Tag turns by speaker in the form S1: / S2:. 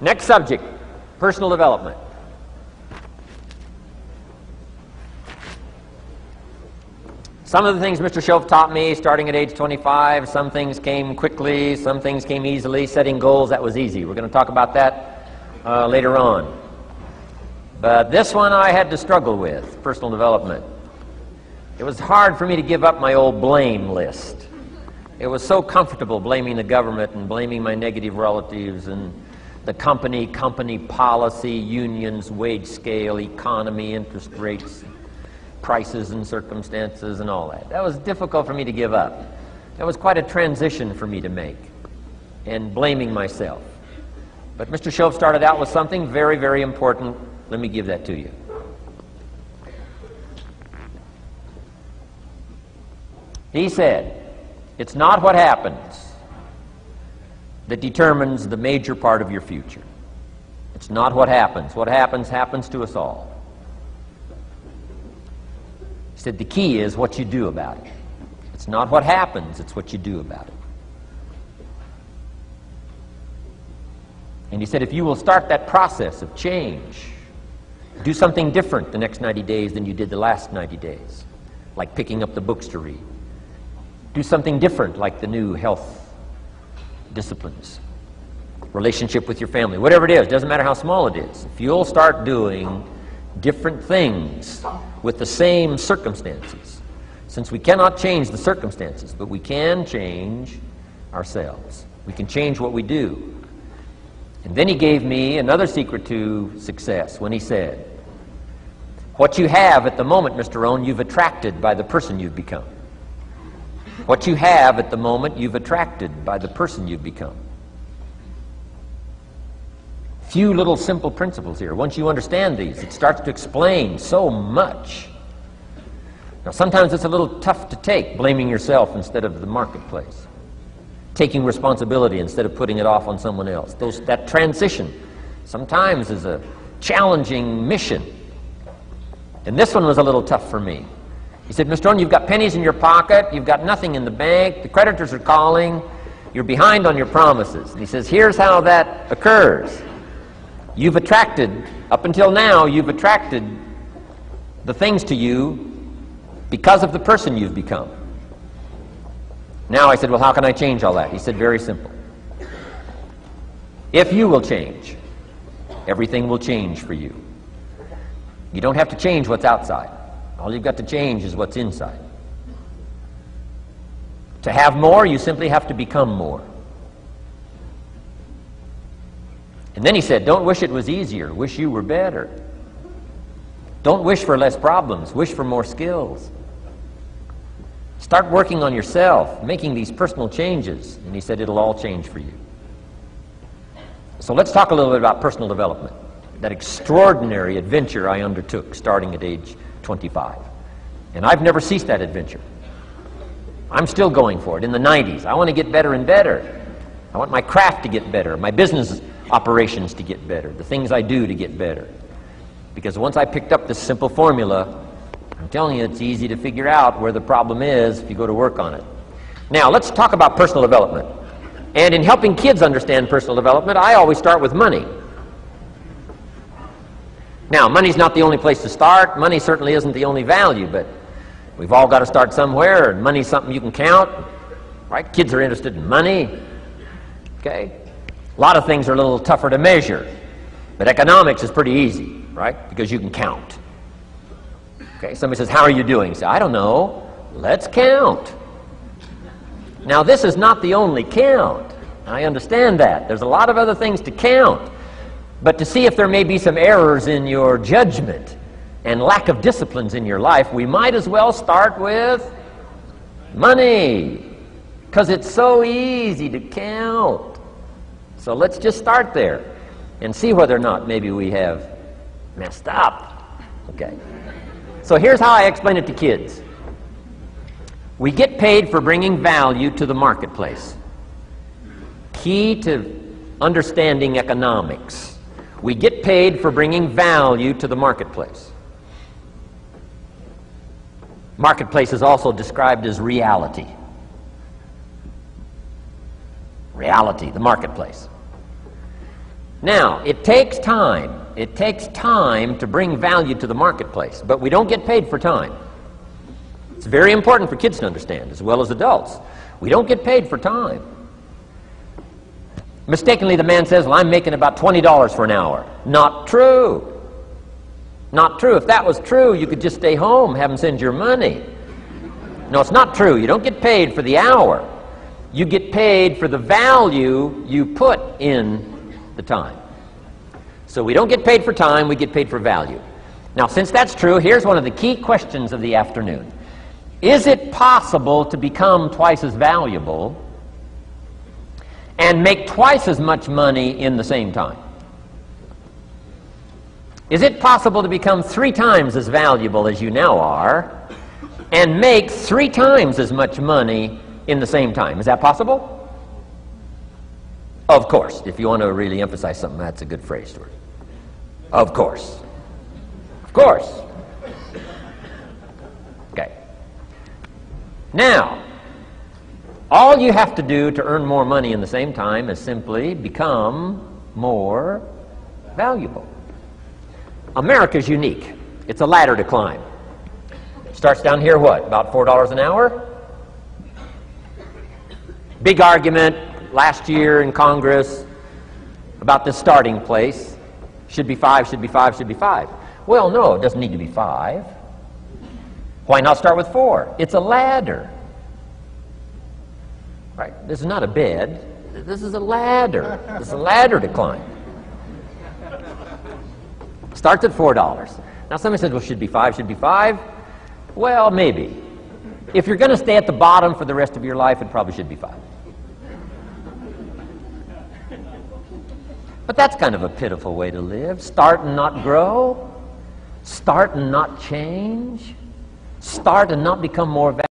S1: Next subject, personal development. Some of the things Mr. Shoaff taught me starting at age 25, some things came quickly, some things came easily. Setting goals, that was easy. We're going to talk about that later on. But this one I had to struggle with, personal development. It was hard for me to give up my old blame list. It was so comfortable blaming the government and blaming my negative relatives and the company policy, unions, wage scale, economy, interest rates, prices and circumstances and all that. That was difficult for me to give up. That was quite a transition for me to make, and blaming myself. But Mr. Shoaff started out with something very, very important. Let me give that to you. He said, it's not what happens that determines the major part of your future. It's not what happens. What happens, happens to us all. He said the key is what you do about it. It's not what happens, it's what you do about it. And he said if you will start that process of change, do something different the next 90 days than you did the last 90 days, like picking up the books to read. Do something different like the new health disciplines, relationship with your family, whatever it is, doesn't matter how small it is. If you'll start doing different things with the same circumstances, since we cannot change the circumstances, but we can change ourselves. We can change what we do. And then he gave me another secret to success when he said, what you have at the moment, Mr. Rohn, you've attracted by the person you've become. What you have at the moment, you've attracted by the person you've become. Few little simple principles here. Once you understand these, it starts to explain so much. Now, sometimes it's a little tough to take, blaming yourself instead of the marketplace, taking responsibility instead of putting it off on someone else. That transition sometimes is a challenging mission. And this one was a little tough for me. He said, Mr. Rohn, you've got pennies in your pocket, you've got nothing in the bank, the creditors are calling, you're behind on your promises. And he says, here's how that occurs. You've attracted, up until now, you've attracted the things to you because of the person you've become. Now I said, well, how can I change all that? He said, very simple. If you will change, everything will change for you. You don't have to change what's outside. All you've got to change is what's inside. To have more, you simply have to become more. And then he said, don't wish it was easier, wish you were better. Don't wish for less problems, wish for more skills. Start working on yourself, making these personal changes. And he said, it'll all change for you. So let's talk a little bit about personal development. That extraordinary adventure I undertook starting at age 25. And I've never ceased that adventure. I'm still going for it in the 90s. I want to get better and better. I want my craft to get better, my business operations to get better, the things I do to get better. Because once I picked up this simple formula, I'm telling you, it's easy to figure out where the problem is if you go to work on it. Now, let's talk about personal development. And in helping kids understand personal development, I always start with money. Now, money's not the only place to start. Money certainly isn't the only value, but we've all got to start somewhere, and money's something you can count, right? Kids are interested in money, okay? A lot of things are a little tougher to measure, but economics is pretty easy, right? Because you can count. Okay, somebody says, how are you doing? You say, I don't know. Let's count. Now, this is not the only count. I understand that. There's a lot of other things to count. But to see if there may be some errors in your judgment and lack of disciplines in your life, we might as well start with money, because it's so easy to count. So let's just start there and see whether or not maybe we have messed up. Okay. So here's how I explain it to kids. We get paid for bringing value to the marketplace. Key to understanding economics. We get paid for bringing value to the marketplace. Marketplace is also described as reality. Reality, the marketplace. Now, it takes time. It takes time to bring value to the marketplace, but we don't get paid for time. It's very important for kids to understand, as well as adults. We don't get paid for time. Mistakenly, the man says, well, I'm making about $20 for an hour. Not true. Not true. If that was true, you could just stay home, have them send your money. No, it's not true. You don't get paid for the hour. You get paid for the value you put in the time. So we don't get paid for time, we get paid for value. Now, since that's true, here's one of the key questions of the afternoon. Is it possible to become twice as valuable and make twice as much money in the same time? Is it possible to become 3 times as valuable as you now are and make 3 times as much money in the same time? Is that possible? Of course. If you want to really emphasize something, that's a good phrase, Stuart. Of course. Of course. Okay. Now, all you have to do to earn more money in the same time is simply become more valuable. America's unique. It's a ladder to climb. Starts down here, what, about $4 an hour? Big argument last year in Congress about the starting place. Should be 5, should be 5, should be 5. Well, no, it doesn't need to be 5. Why not start with 4? It's a ladder. Right? This is not a bed. This is a ladder. This is a ladder to climb. Starts at $4. Now somebody says, well, should be 5, should be 5. Well, maybe. If you're going to stay at the bottom for the rest of your life, it probably should be 5. But that's kind of a pitiful way to live. Start and not grow. Start and not change. Start and not become more valuable.